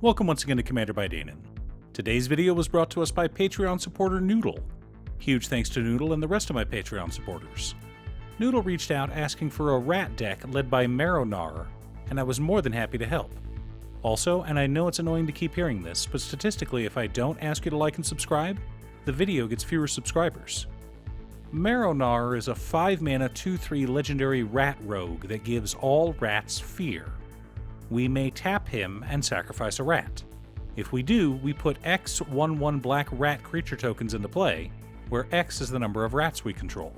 Welcome once again to Commander by Danon. Today's video was brought to us by Patreon supporter Noodle. Huge thanks to Noodle and the rest of my Patreon supporters. Noodle reached out asking for a rat deck led by Marrow-Gnawer, and I was more than happy to help. Also, and I know it's annoying to keep hearing this, but statistically if I don't ask you to like and subscribe, the video gets fewer subscribers. Marrow-Gnawer is a 5-mana 2/3 legendary rat rogue that gives all rats fear. We may tap him and sacrifice a rat. If we do, we put X 1/1 black rat creature tokens into play, where X is the number of rats we control.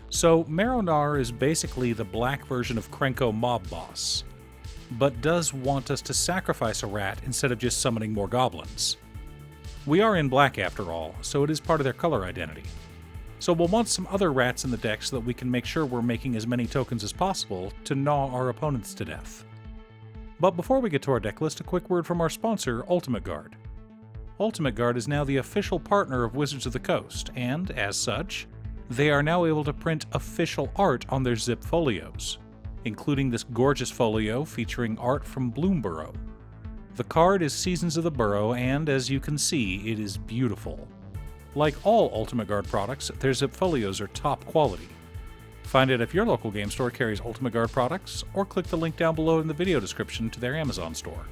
So Marrow-Gnawer is basically the black version of Krenko Mob Boss, but does want us to sacrifice a rat instead of just summoning more goblins. We are in black after all, so it is part of their color identity. So we'll want some other rats in the deck so that we can make sure we're making as many tokens as possible to gnaw our opponents to death. But before we get to our deck list, a quick word from our sponsor, Ultimate Guard. Ultimate Guard is now the official partner of Wizards of the Coast, and, as such, they are now able to print official art on their zip folios, including this gorgeous folio featuring art from Bloomburrow. The card is Seasons of the Burrow, and as you can see, it is beautiful. Like all Ultimate Guard products, their zip folios are top quality. Find out if your local game store carries Ultimate Guard products, or click the link down below in the video description to their Amazon store.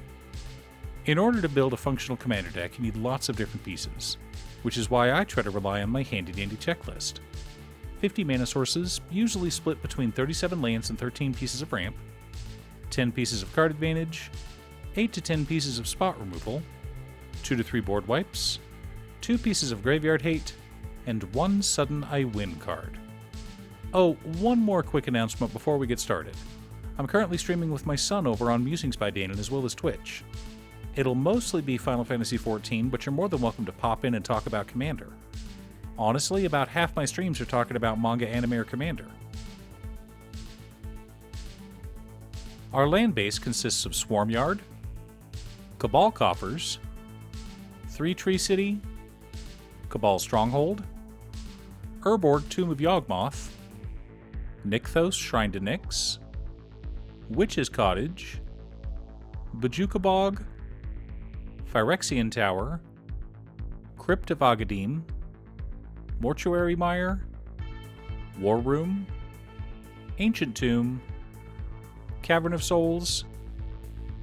In order to build a functional commander deck, you need lots of different pieces, which is why I try to rely on my handy-dandy checklist. 50 mana sources, usually split between 37 lands and 13 pieces of ramp, 10 pieces of card advantage, 8 to 10 pieces of spot removal, 2 to 3 board wipes, 2 pieces of graveyard hate, and 1 sudden I win card. Oh, one more quick announcement before we get started. I'm currently streaming with my son over on Musings by Danon as well as Twitch. It'll mostly be Final Fantasy XIV, but you're more than welcome to pop in and talk about Commander. Honestly, about half my streams are talking about manga, anime, or Commander. Our land base consists of Swarmyard, Cabal Coffers, 3 Tree City, Cabal Stronghold, Urborg Tomb of Yawgmoth, Nykthos Shrine to Nyx, Witch's Cottage, Bojuka Bog, Phyrexian Tower, Crypt of Agadim, Mortuary Mire, War Room, Ancient Tomb, Cavern of Souls,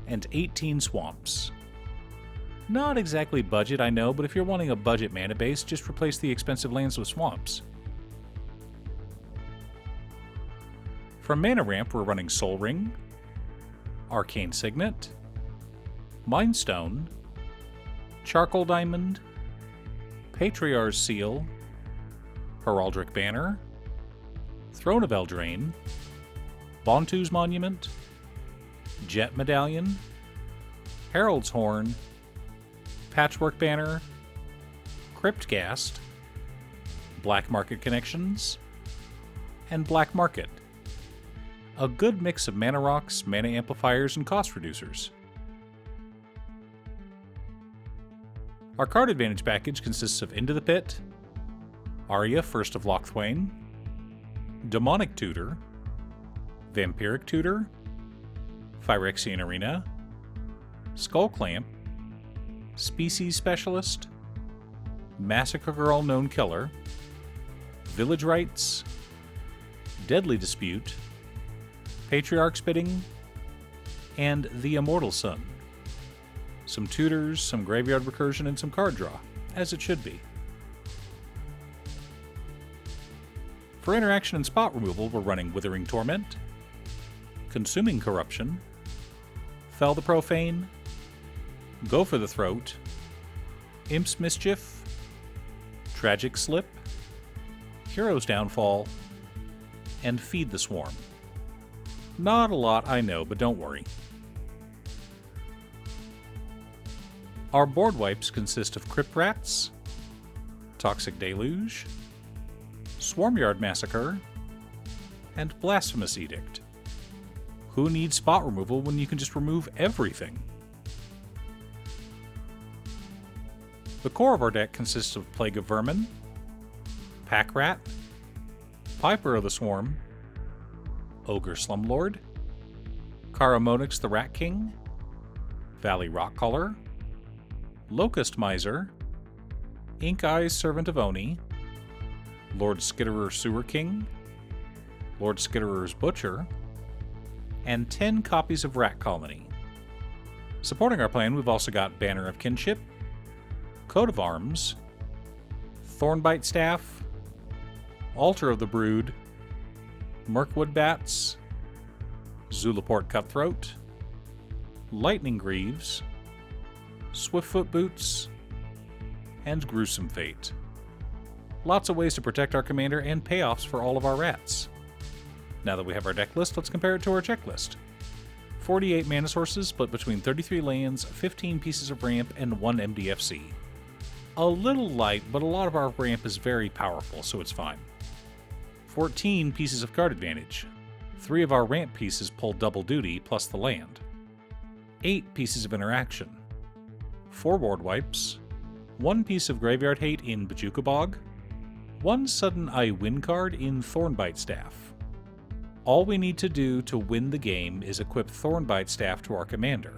and 18 swamps. Not exactly budget, I know, but if you're wanting a budget mana base, just replace the expensive lands with swamps. For mana ramp, we're running Soul Ring, Arcane Signet, Mind Stone, Charcoal Diamond, Patriarch's Seal, Heraldric Banner, Throne of Eldraine, Bontu's Monument, Jet Medallion, Herald's Horn, Patchwork Banner, Cryptghast, Black Market Connections, and Black Market. A good mix of mana rocks, mana amplifiers, and cost reducers. Our card advantage package consists of Into the Pit, Arya, First of Locthwain, Demonic Tutor, Vampiric Tutor, Phyrexian Arena, Skull Clamp, Species Specialist, Massacre Girl Known Killer, Village Rites, Deadly Dispute, Patriarch's Bidding, and The Immortal Sun. Some tutors, some graveyard recursion, and some card draw, as it should be. For interaction and spot removal, we're running Withering Torment, Consuming Corruption, Fell the Profane, Go for the Throat, Imp's Mischief, Tragic Slip, Hero's Downfall, and Feed the Swarm. Not a lot, I know, but don't worry. Our board wipes consist of Crypt Rats, Toxic Deluge, Swarmyard Massacre, and Blasphemous Edict. Who needs spot removal when you can just remove everything? The core of our deck consists of Plague of Vermin, Pack Rat, Piper of the Swarm, Ogre Slumlord, Karamonix the Rat King, Valley Rockcaller, Locust Miser, Ink Eyes Servant of Oni, Lord Skitterer Sewer King, Lord Skitterer's Butcher, and 10 copies of Rat Colony. Supporting our plan, we've also got Banner of Kinship, Coat of Arms, Thornbite Staff, Altar of the Brood, Mirkwood Bats, Zulaport Cutthroat, Lightning Greaves, Swiftfoot Boots, and Gruesome Fate. Lots of ways to protect our commander and payoffs for all of our rats. Now that we have our deck list, let's compare it to our checklist. 48 mana sources split between 33 lands, 15 pieces of ramp, and 1 MDFC. A little light, but a lot of our ramp is very powerful, so it's fine. 14 pieces of card advantage. 3 of our ramp pieces pull double duty, plus the land. 8 pieces of interaction. 4 board wipes. 1 piece of graveyard hate in Bajuka Bog. 1 sudden I win card in Thornbite Staff. All we need to do to win the game is equip Thornbite Staff to our commander.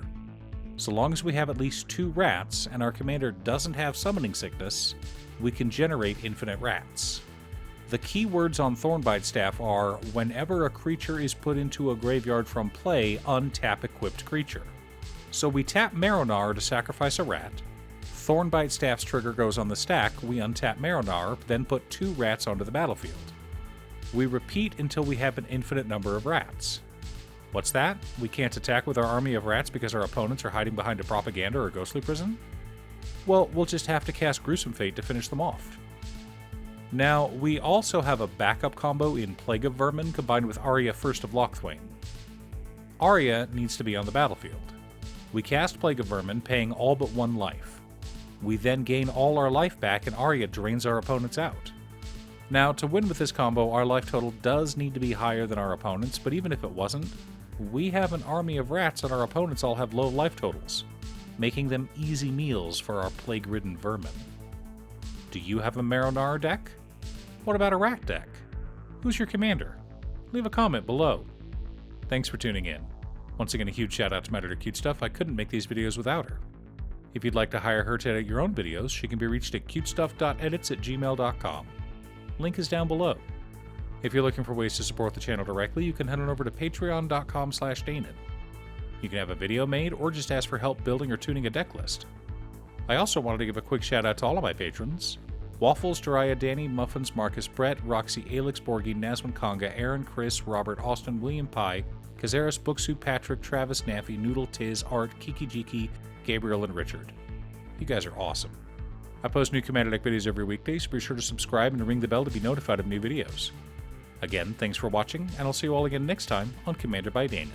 So long as we have at least 2 rats and our commander doesn't have summoning sickness, we can generate infinite rats. The key words on Thornbite Staff are, whenever a creature is put into a graveyard from play, untap equipped creature. So we tap Marrow-Gnawer to sacrifice a rat, Thornbite Staff's trigger goes on the stack, we untap Marrow-Gnawer, then put 2 rats onto the battlefield. We repeat until we have an infinite number of rats. What's that? We can't attack with our army of rats because our opponents are hiding behind a propaganda or ghostly prison? Well, we'll just have to cast Gruesome Fate to finish them off. Now, we also have a backup combo in Plague of Vermin combined with Arya First of Lochthwain. Arya needs to be on the battlefield. We cast Plague of Vermin, paying all but 1 life. We then gain all our life back and Arya drains our opponents out. Now, to win with this combo, our life total does need to be higher than our opponents, but even if it wasn't, we have an army of rats and our opponents all have low life totals, making them easy meals for our plague-ridden vermin. Do you have a Marrow-Gnawer deck? What about a rat deck? Who's your commander? Leave a comment below. Thanks for tuning in. Once again, a huge shout out to my editor Cutestuff. I couldn't make these videos without her. If you'd like to hire her to edit your own videos, she can be reached at cutestuff.edits@gmail.com. Link is down below. If you're looking for ways to support the channel directly, you can head on over to patreon.com/Danon. You can have a video made or just ask for help building or tuning a deck list. I also wanted to give a quick shout out to all of my patrons: Waffles, Jiraiya, Danny, Muffins, Marcus, Brett, Roxy, Alex, Borgie, Nazwin Konga, Aaron, Chris, Robert, Austin, William Pye, Kazaris, Booksu, Patrick, Travis, Naffy, Noodle, Tiz, Art, Kiki Jiki, Gabriel, and Richard. You guys are awesome. I post new Commander Deck videos every weekday, so be sure to subscribe and ring the bell to be notified of new videos. Again, thanks for watching, and I'll see you all again next time on Commander by Danon.